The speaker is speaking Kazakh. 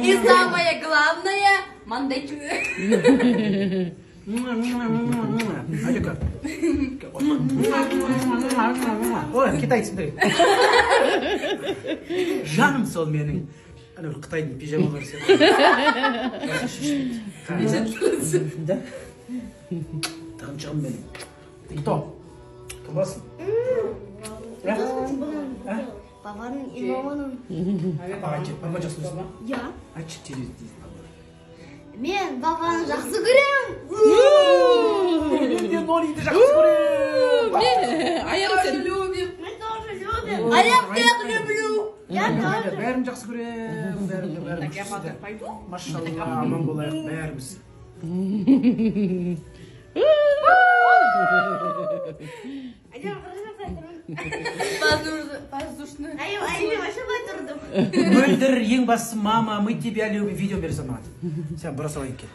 И самое главное, мандачу. Алика. Ой, китайцы, смотри. Жаным сол менің. Ана бір Қытайдың пижамалары сияқты. Да? Тағыншығым менің. Ито. Кымбасын? Папаның и маманың. Папа жақсы көрсің ба? Я. Айтшы телевизор. Мен папаны жақсы көрем. Мен Нолиді жақсы көрем. Аяр сен. Любим. Мы тоже любим. А я всех люблю. Я тоже. Бәрін жақсы көрем. Так я пока пойду. Машалла, аман болайық бәріміз. Воздушный. А я машиной тұрдым. Мөлдір ең бастысы мама, мы тебя любим видео берсем. Сен бұра салайын кел.